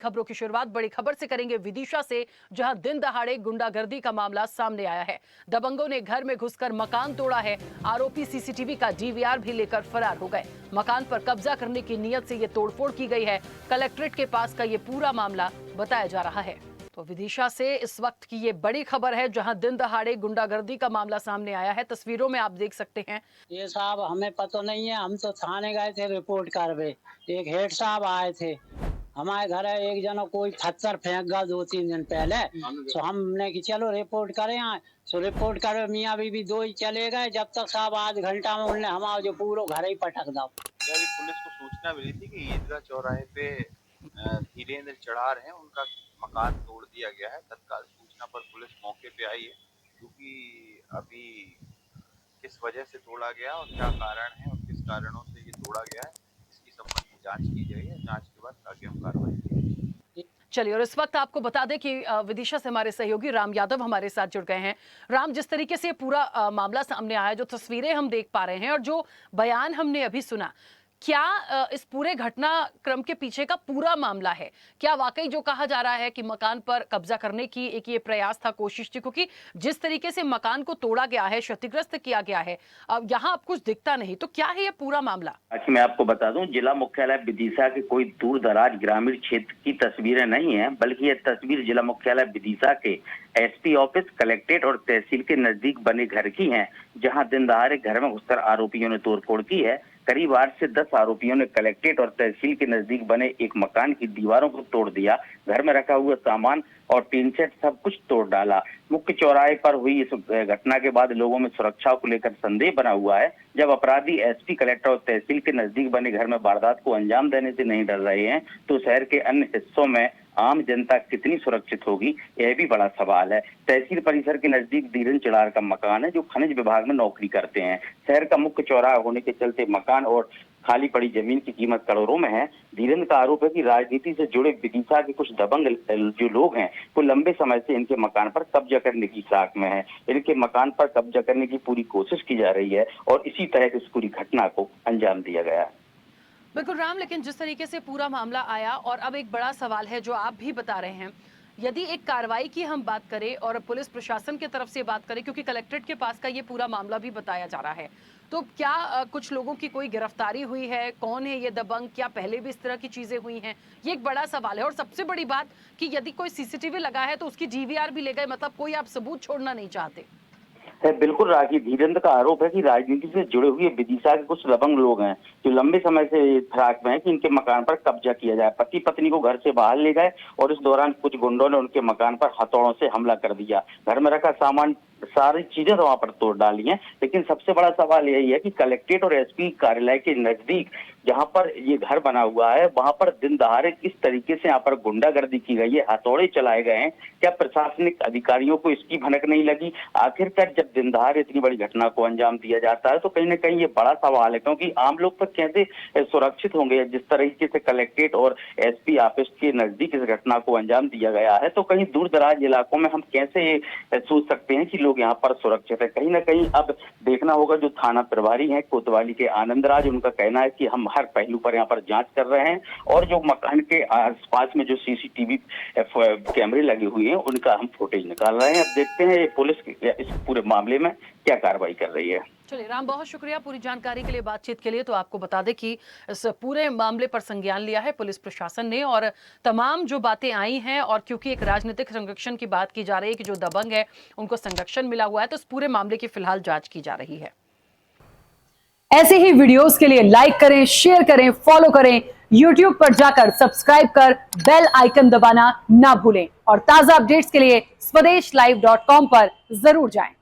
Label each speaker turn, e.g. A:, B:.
A: खबरों की शुरुआत बड़ी खबर से करेंगे विदिशा से, जहां दिन दहाड़े गुंडागर्दी का मामला सामने आया है। दबंगों ने घर में घुसकर मकान तोड़ा है। आरोपी सीसीटीवी का डीवीआर भी लेकर फरार हो गए। मकान पर कब्जा करने की नीयत से ये तोड़फोड़ की गई है। कलेक्ट्रेट के पास का ये पूरा मामला बताया जा रहा है। तो विदिशा से इस वक्त की ये बड़ी खबर है, जहां दिन दहाड़े गुंडागर्दी का मामला सामने आया है। तस्वीरों में आप देख सकते हैं।
B: ये साहब हमें पता नहीं है, हम तो थाने गए थे रिपोर्ट करवे। एक हेड साहब आए थे हमारे घर है, एक जना कोई पत्थर फेंक गया 2-3 दिन पहले। तो हमने कि चलो रिपोर्ट करें आए। तो रिपोर्ट करे मियाँ बीबी दो ही चले गए, जब तक साहब आध घंटा में उन्होंने हमारा जो पूरा घर ही पटक दा।
C: पुलिस को सूचना मिली थी कि ईदगाह चौराहे पे धीरेन्द्र चढ़ार हैं, उनका मकान तोड़ दिया गया है। तत्काल सूचना पर पुलिस मौके पे आई है, क्योंकि अभी किस वजह से तोड़ा गया और क्या कारण है और किस कारणों से ये तोड़ा गया है, इसकी संबंधित जांच की गई है। जांच के बाद आगे हम कार्रवाई करेंगे।
A: चलिए, और इस वक्त आपको बता दें कि विदिशा से हमारे सहयोगी राम यादव हमारे साथ जुड़ गए हैं। राम, जिस तरीके से पूरा मामला सामने आया, जो तस्वीरें हम देख पा रहे हैं और जो बयान हमने अभी सुना, क्या इस पूरे घटनाक्रम के पीछे का पूरा मामला है? क्या वाकई जो कहा जा रहा है कि मकान पर कब्जा करने की एक ये प्रयास था, कोशिश थी, क्योंकि जिस तरीके से मकान को तोड़ा गया है, क्षतिग्रस्त किया गया है, अब यहाँ अब कुछ दिखता नहीं, तो क्या है ये पूरा मामला?
D: अच्छा, मैं आपको बता दूं, जिला मुख्यालय विदिशा के कोई दूर दराज ग्रामीण क्षेत्र की तस्वीरें नहीं है, बल्कि यह तस्वीर जिला मुख्यालय विदिशा के एसपी ऑफिस, कलेक्ट्रेट और तहसील के नजदीक बने घर की है, जहां दिन दहाड़े घर में घुसकर आरोपियों ने तोड़फोड़ की है। करीब 8 से 10 आरोपियों ने कलेक्ट्रेट और तहसील के नजदीक बने एक मकान की दीवारों को तोड़ दिया। घर में रखा हुआ सामान और टीन सेट सब कुछ तोड़ डाला। मुख्य चौराहे पर हुई इस घटना के बाद लोगों में सुरक्षा को लेकर संदेह बना हुआ है। जब अपराधी एसपी, कलेक्टर और तहसील के नजदीक बने घर में वारदात को अंजाम देने से नहीं डर रहे हैं, तो शहर के अन्य हिस्सों में आम जनता कितनी सुरक्षित होगी, यह भी बड़ा सवाल है। तहसील परिसर के नजदीक धीरेन्द्र चढ़ार का मकान है, जो खनिज विभाग में नौकरी करते हैं। शहर का मुख्य चौराहा होने के चलते मकान और खाली पड़ी जमीन की कीमत करोड़ों में है। धीरेन्द्र का आरोप है कि राजनीति से जुड़े विदिशा के कुछ दबंग जो लोग हैं, वो लंबे समय से इनके मकान पर कब्जा करने की साख में है। इनके मकान पर कब्जा करने की पूरी कोशिश की जा रही है और इसी तरह इस पूरी घटना को अंजाम दिया गया है।
A: बिल्कुल राम, लेकिन जिस तरीके से पूरा मामला आया, और अब एक बड़ा सवाल है जो आप भी बता रहे हैं, यदि एक कार्रवाई की हम बात करें और पुलिस प्रशासन की तरफ से बात करें, क्योंकि कलेक्ट्रेट के पास का ये पूरा मामला भी बताया जा रहा है, तो क्या कुछ लोगों की कोई गिरफ्तारी हुई है? कौन है ये दबंग? क्या पहले भी इस तरह की चीजें हुई हैं? ये एक बड़ा सवाल है। और सबसे बड़ी बात कि यदि कोई सीसीटीवी लगा है तो उसकी डीवीआर भी ले गए, मतलब कोई आप सबूत छोड़ना नहीं चाहते।
D: है बिल्कुल राखी, धीरेन्द्र का आरोप है कि राजनीति से जुड़े हुए विदिशा के कुछ दबंग लोग हैं, जो लंबे समय से फिराक में है कि इनके मकान पर कब्जा किया जाए। पति पत्नी को घर से बाहर ले गए और इस दौरान कुछ गुंडों ने उनके मकान पर हथौड़ों से हमला कर दिया। घर में रखा सामान, सारी चीजें तो वहां पर तोड़ डाली हैं। लेकिन सबसे बड़ा सवाल यही है कि कलेक्ट्रेट और एसपी कार्यालय के नजदीक जहां पर ये घर बना हुआ है, वहां पर दिन दहाड़े किस तरीके से यहाँ पर गुंडागर्दी की गई है, हथौड़े चलाए गए हैं। क्या प्रशासनिक अधिकारियों को इसकी भनक नहीं लगी? आखिरकार जब दिन दहाड़े इतनी बड़ी घटना को अंजाम दिया जाता है, तो कहीं ना कहीं ये बड़ा सवाल है, क्योंकि आम लोग पर कैसे सुरक्षित होंगे? जिस तरीके से कलेक्ट्रेट और एसपी ऑफिस के नजदीक इस घटना को अंजाम दिया गया है, तो कहीं दूर दराज इलाकों में हम कैसे सोच सकते हैं कि लोग यहाँ पर सुरक्षित है? कहीं ना कहीं अब देखना होगा। जो थाना प्रभारी हैं कोतवाली के आनंद राज, उनका कहना है कि हम हर पहलू पर यहाँ पर जांच कर रहे हैं और जो मकान के आसपास में जो सीसीटीवी कैमरे लगे हुए हैं, उनका हम फुटेज निकाल रहे हैं। अब देखते हैं ये पुलिस इस पूरे मामले में क्या कार्रवाई कर रही है।
A: चलिए राम, बहुत शुक्रिया पूरी जानकारी के लिए, बातचीत के लिए। तो आपको बता दें कि इस पूरे मामले पर संज्ञान लिया है पुलिस प्रशासन ने, और तमाम जो बातें आई हैं, और क्योंकि एक राजनीतिक संरक्षण की बात की जा रही है कि जो दबंग है उनको संरक्षण मिला हुआ है, तो इस पूरे मामले की फिलहाल जांच की जा रही है। ऐसे ही वीडियोस के लिए लाइक करें, शेयर करें, फॉलो करें। YouTube पर जाकर सब्सक्राइब कर बेल आइकन दबाना ना भूलें, और ताजा अपडेट्स के लिए स्वदेशलाइव.com पर जरूर जाएं।